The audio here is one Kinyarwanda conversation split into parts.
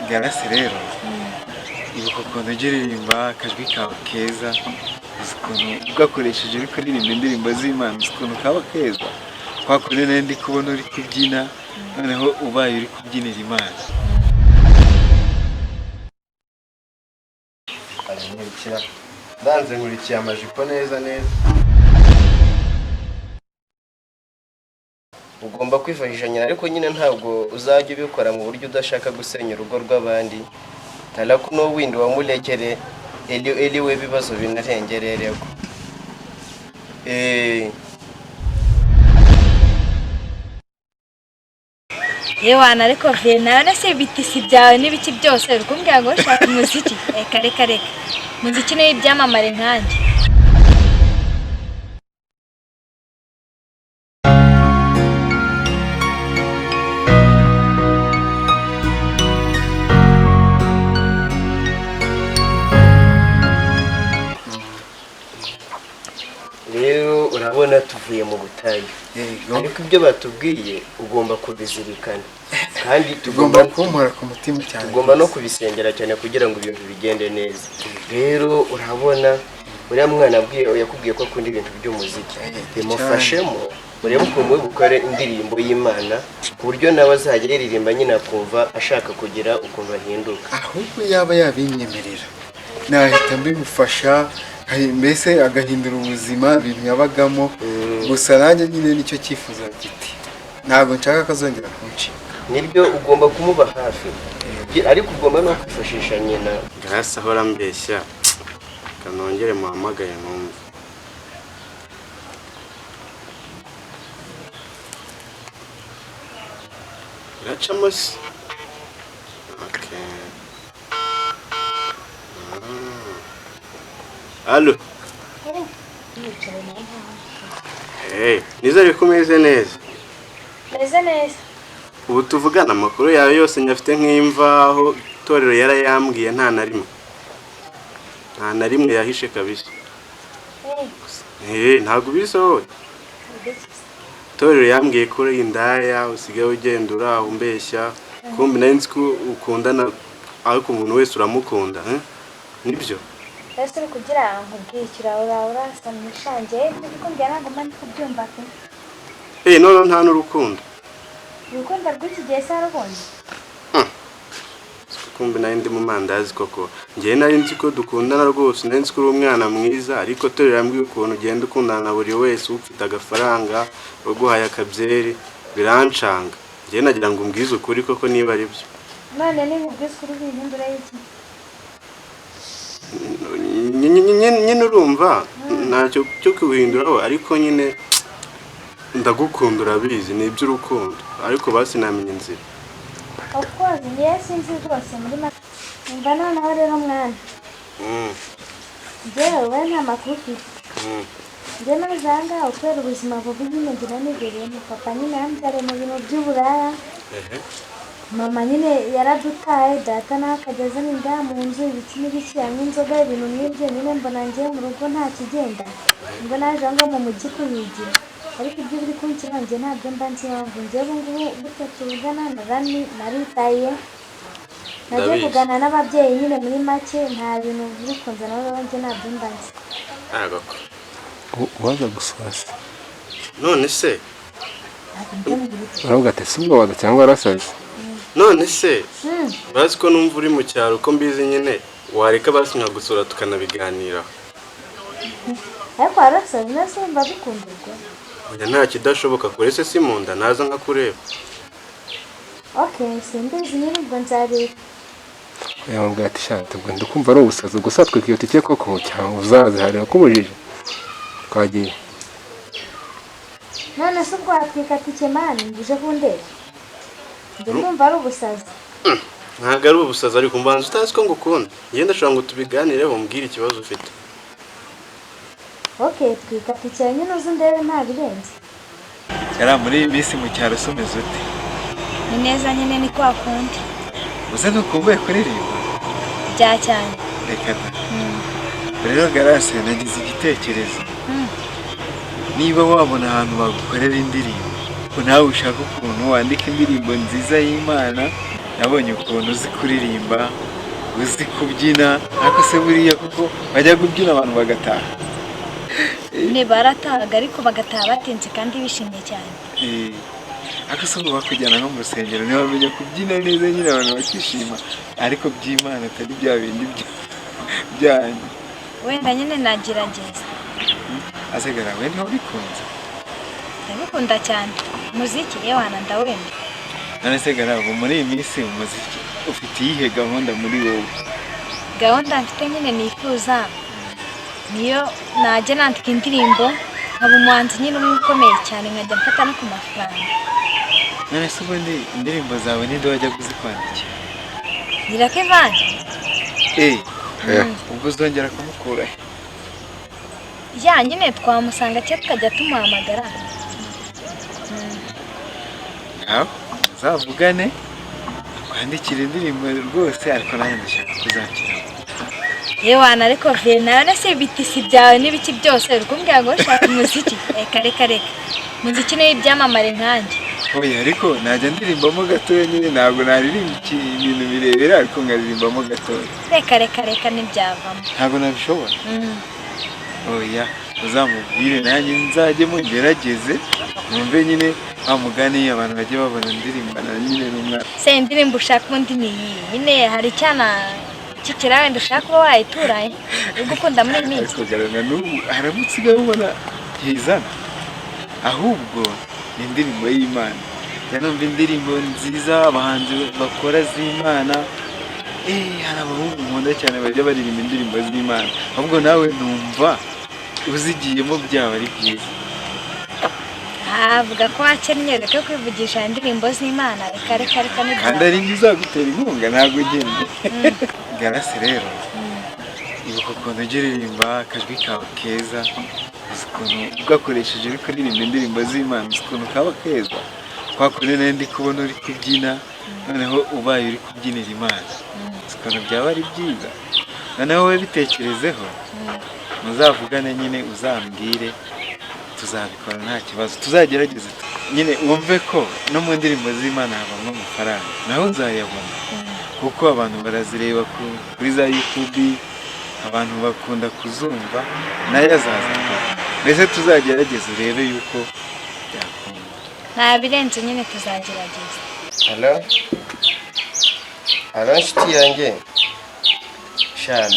garasi rero ibuka ukuntu ujya uririmba akajwi kawe keza, uzi ukuntu ugakoresheje uri kuririmba indirimbo z'Imana, uzi ukuntu kaba keza, kwa kundi nari ndi kubona uri kubyina, noneho ubaye uri kubyinira Imana. Ndanze nkurikiye amajipo neza neza. Ugomba kwifashisha nyina, ariko nyine ntabwo uzajya ubikora mu buryo udashaka gusenya urugo rw'abandi. Talaku no windi wamurekere eli we bibazo binarengerereko. Yewana ariko vie nawe se bitisi byawe n'ibiki byose rukumbwira ngo ushaka umuziki. Reka muziki ni ibyamamare nkanje. Rero urabona tuvuye mu butayu, ariko ibyo batubwiye ugomba kubizirikana kandi tugomba kumpora ku mutima cyane, tugomba no kubisengera cyane kugira ngo ibintu bigende neza. Rero urabona uriya mwana yakubwiye ko akunda ibintu by'umuziki, bimufashemo urebe ukuntu we gukora indirimbo y'Imana ku buryo nawe azajya yiririmba nyine akumva ashaka kugira ukuntu ahinduka. Ahubwo yaba yabinyemerera nahita mbimufasha, mbese agahindura ubuzima ibintu yabagamo. Gusa nanjye nyine nicyo cyifuzo mfite, ntabwo nshaka ko azongera kuncika. Nibyo ugomba kumuba hafi, ariko ugomba no kwifashisha nyina. Grâce ahora mbeshya kanongere muhamagaye numva. Iracamo. Okay. Allo. Nizere ko umeze neza. Meze neza. Ubu tuvugana amakuru yawe yose nyafite nk'imvaho itorero yarayambwiye nta na rimwe yahishe kabisa. Ntabwo bisohoye. Itorero yambwiye ko uri indaya usigaye ugenda uraho umbeshya, kumbe nari nzi ko ukundana ariko umuntu wese uramukunda. Nibyo? Ese kugira ngo bwikira urasa nishange ndikumbwira ngo mani kubyumva pe. None nta n'urukundo. Urukundo rw'iki gihe se arubonye? Kumbe nari ndi mu mandazi koko. Ngiye nari nzi ko dukundana rwose, nari nzi ko uri umwana mwiza, ariko torero yambwiye ukuntu ugenda ukundana na buri wese ufite agafaranga waguhaye akabyeri, birancanga. Ngiye nagira ngo umbwize ukuri koko niba ari byo. None ni mubwize kuri bihindura iki? Nyine urumva ntacyo cyo kuhinduraho, ariko nyine ndagukunda urabizi, ni iby'urukundo, ariko basi namenye inzira. Of course, yes, sinzi rwose muri make. Mba noneho rero mwana. Njyewe nta makuru ufite. Njye nazanga ukwera ubuzima bubi nyine ngira nigereye papa nyine yambyare mu bintu by'uburaya. Mama nyine yaradutaye, data nakageze n'inda mu nzu ibiki n'ibiki yanywa inzoga ibintu nk'ibyo, nyine mbona ngiye mu rugo nta kigenda, ngo naje ngo mu mujyi kuyigira, ariko ibyo biri kunshyira njye ntabyo mba nzi impamvu. Njyewe ngubu gutya tuvugana naritaye, nagiye kugana n'ababyeyi nyine muri make, nta bintu biri kunzana rero njye ntabyo mba nzi. Waza guswasa none se uravuga ati si ubwo waza cyangwa warasaze? None se bazi ko numva uri mu cyaro, ko mbizi nyine wareka basi nkagusura tukanabiganiraho. Ariko warasaze nase mba bikundirwa. Oya nta kidashoboka kuri se si mu nda naza nkakureba. Okay, simbizi nyine ubwo nzareba. Yambwira ati shati ubwo ndikumva ari ubusazi, gusa twikiye tike koko cyangwa uzaze hareba kubujije twagiye. None se ubwo watwika tike mani ngije kundeba? Njye ndumva ari ubusazi. Ntabwo ari ubusazi, ariko mbanza utazi ko ngukunda. Njye ndashobora ngo tubiganireho umbwire ikibazo ufite. Okay, twika tike nyine uzi ndebe nta birenze. Yari muri iyi minsi mu cyaro someze ute? Ni neza nyine ni kwa kundi. Uze ntukumbuye kuririmba? Bya cyane. Reka da. Rero Garase nagize igitekerezo. Niba wabona ahantu bagukorera indirimbo, ko nawe ushaka ukuntu wandika indirimbo nziza y'Imana, nabonye ukuntu uzi kuririmba uzi kubyina ariko se buriya kuko bajya kubyina abantu bagataha ne baratahaga ariko bagataha batinze kandi bishimye cyane. ariko se ubu bakujyana nko mu rusengero niba bamenya kubyina neza nyine abantu bakishima ariko by'Imana atari bya bindi byanyu. Wenda nyine nagerageza. Asegara we ntawe bikunze. Ndabikunda cyane umuziki yewana ndawemera. None se garabo muri iyi minsi umuziki ufite iyihe gahunda muri wowe? Gahunda mfite nyine nifuza niyo najya nandika indirimbo nkaba umuhanzi nyine ukomeye cyane nkajya mfata no ku mafaranga. None se ubundi indirimbo zawe ninde wajya kuzikwandikira? Nyirakevan. Ubwo uzongera kumukura he? Ya nyine twamusanga cyo tukajya tumuhamagara. Zavugane kwandikira indirimbo rwose ariko nanjye ndashaka kuzakira. Yewana ariko vye nawe se bitisi byawe n'ibiki byose urukumbwira ngo ushaka umuziki reka muziki ni ibyamamare nkanje. Oya ariko najya ndirimbamo gatoya nyine ntabwo naririmba ibintu birebera ariko ngaririmbamo gatoya. Reka ntibyavamo. Ntabwo nabishobora. Oya uzamubwire nanjye nzajyemo ngerageze numve nyine amugani abantu bajye babona ndirimbana nyine n'umwana. Se indirimbo ushaka ubundi ni nyine hari cyana kikira wenda ushaka kuba wayituraye ugukunda muri iyi minsi. Kugaragara n'ubu haramutsiga ubona hizana ahubwo ni indirimbo y'Imana. Yanumva indirimbo nziza abahanzi bakora z'Imana. Hari abahungu nkunda cyane bajya baririmba indirimbo z'Imana. Ahubwo nawe numva uzigiyemo byaba ari byiza. Avuga ko wakennye reka kwivugisha indirimbo z'Imana reka n'ibyo. Kandi ari njye uzagutera inkunga ntabwo ugende. Garase rero ibuka ukuntu ujya uririmba akajwi kawe keza uzi ukuntu ugakoresheje uri kuririmba indirimbo z'Imana uzi ukuntu kaba keza kwa kundi nawe ndi kubona uri kubyina noneho ubaye uri kubyinira Imana uzi ukuntu byaba ari byiza. Noneho wowe bitekerezeho muzavugane nyine uzambwire tuzabikora nta kibazo tuzagerageze nyine wumve ko no mu ndirimbo z'Imana habamo amafaranga naho uzayabona kuko abantu barazireba kuri za YouTube abantu bakunda kuzumva nayo azaza mbese tuzagerageza urebe yuko byakunda. Nta birenze nyine tuzagerageza. Halo nshuti yanjye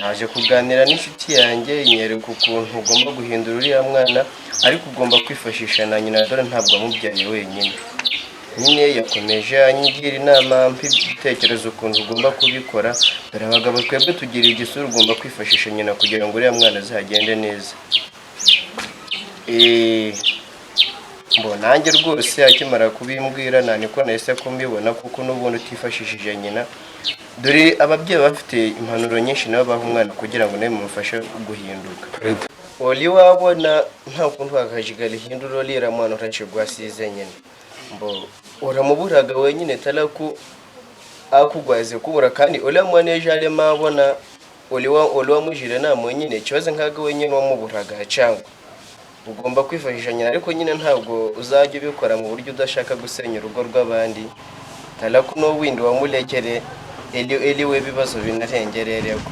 naje kuganira n'inshuti yanjye inyereka ukuntu ugomba guhindura uriya mwana ariko ugomba kwifashisha na nyina dore ntabwo amubyaye wenyine. Nyine yakomeje anyigira inama mbitekerezo ukuntu ugomba kubikora. Dore abagabo twebwe tugira igisura ugomba kwifashisha nyina kugira ngo uriya mwana azagende neza. Nanjye rwose akimara kubimbwira niko nahise kumbibona kuko n'ubundi utifashishije nyina. Dore ababyeyi bafite impanuro nyinshi nabo baha umwana kugira ngo nawe mumufashe guhinduka. Oli wabona nta kuntu wakajigala hinduro lira mwana utanshigwa size nyine. Uramuburaga wenyine talaku akugwaze kubura kandi ole mwana ejale mabona oli wa mujire na mwenyine kibaze nkaga wenyine wamuburaga cyangwa ugomba kwifashisha nyina ariko nyine ntabwo uzajya ubikora mu buryo udashaka gusenya urugo rw'abandi. Talaku no windi wamurekere eliwe bibazo binarengerereko.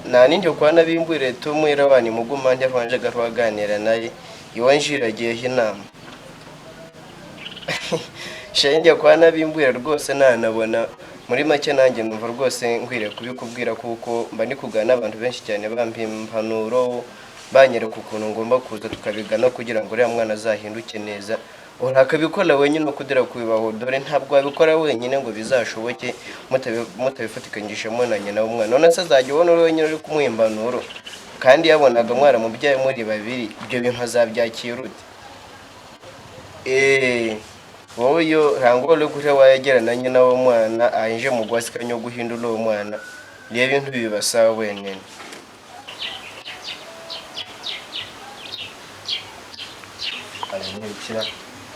Nani ndio kwa nabimbwire tumwira abani muguma njya kwanje gatwaganira naye iwanjiragiye hinama. Njya kwa nabimbwira rwose nanabona muri make nanjye numva rwose nkwiriye kubikubwira kuko mba ndi kugana abantu benshi cyane bampimpanuro banyereka ukuntu ngomba kuza tukabigana kugira ngo uriya mwana azahinduke neza. Urakabikora wenyine no kudira kubibaho dore ntabwo wabikora wenyine ngo bizashoboke mutabifatikanyije na nyina w'umwana. None se azajya ubona uri wenyine uri kumwimbanuro kandi yabonaga mwara mubyaye muri babiri ibyo bintu azabyakira ute? Wowe yo rangole gure wayagera na nyina w'umwana aje mu gwasikanyo guhindura uwo mwana niye bintu bibasaba wenyine.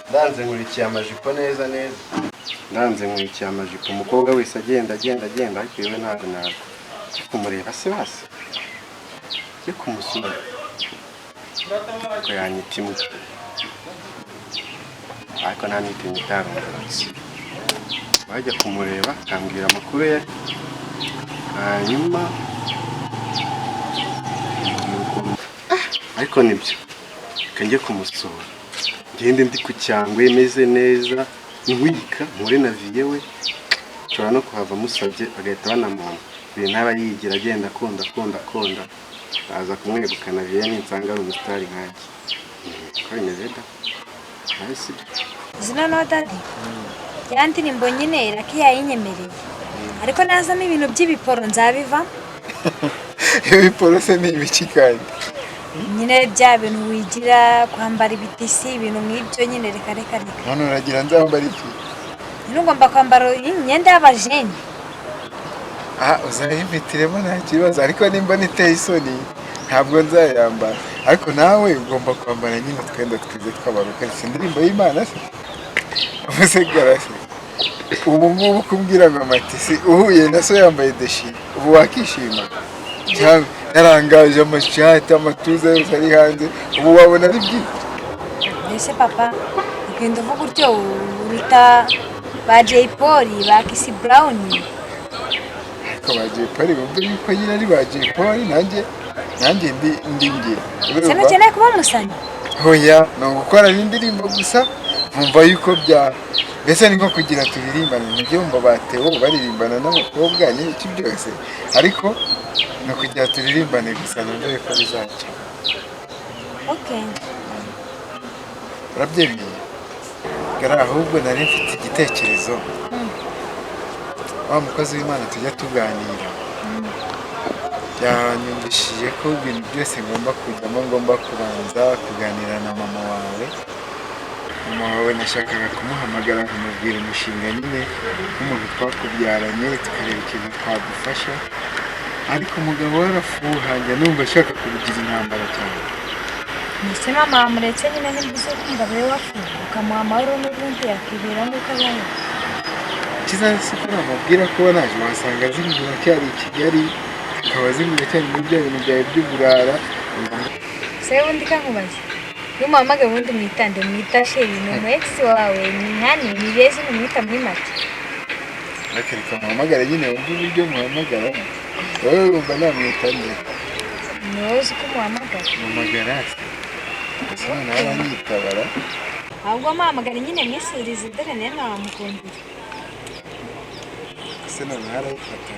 Ndanze nkurikiye amajipo neza. Ndanze nkurikiye amajipo umukobwa wese agenda ariko yewe ntabwo ntabwo kumureba se basi ye kumusura ko yanyitimwe ariko nta mitingi itarumvutse bajya kumureba akambwira amakuru ye hanyuma ariko nibyo reka njye kumusura ngende ndi ku cyangwe meze neza nkwika mpure na viye we nshobora no kuhava musabye bagahita banamwumva ibintu ntaba yigira agenda akunda baza kumwegukana viye ninsanga ari umusitari nkanjye ko bimeze da nawe si byo zino no dadi ya ndirimbo nyine Lucky yayinyemereye ariko nazamo ibintu by'ibiporo nzabiva ibiporo se ni ibiki kandi nyine bya bintu wigira kwambara ibitisi ibintu nk'ibyo nyine reka none uragira nzambara iki nyine ugomba kwambara imyenda y'abajeni uzayivitiremo nta kibazo ariko nimba niteye isoni ntabwo nzayambara ariko nawe ugomba kwambara nyine utwenda twiza tw'abaruka si indirimbo y'Imana se umusegara se ubu ngubu kumbwira ngo amatisi uhuye na so yambaye deshi ubu wakishima cyangwa yarangaje amashati amatuza yose ari hanze ubu wabona ari byiza mbese papa ugenda uvuga utyo urita ba Jay Polly ba Chris Brown ariko ba Jay Polly bumve yuko nyine ari ba Jay Polly nanjye ndi nge sema cyane kuba musanya hoya no gukora indirimbo gusa mumva yuko bya mbese ni nko kugira turirimbana nibyo mba batewe baririmbana n'abakobwa n'iki byose ariko no kugira turirimbane gusa numva yuko bizaca okay urabyemeye gara ahubwo nari mfite igitekerezo wa mukozi w'Imana tujya tuganira yanyumvishije ko ibintu byose ngomba kujyamo ngomba kubanza kuganira na mama wawe nashakaga kumuhamagara nkamubwira umushinga nyine nk'umuntu twakubyaranye tukareba ikintu twagufasha ariko umugabo we arafuhanya numva ashaka kubigira intambara cyane mbese mama wamuretse nyine nimbuze kumva we wafuha ukamuha amahoro n'ubundi yakibera nk'uko abaye kizaza si ko namubwira ko naje wasanga zingura cyari i Kigali akaba zingura cyane muri bya bintu byawe by'uburara se ubundi kankubaze iyo umuhamagaye ubundi mwita sheri ni umu ex wawe ni nkani ni beza umwita muri make reka muhamagara nyine wumva uburyo muhamagara wowe wumva namwita nde ni wowe uzi ko umuhamagara muhamagara ese nawe aranyitabara ahubwo muhamagara nyine mwisurize dore nawe ntawamukumbira ese noneho arayifata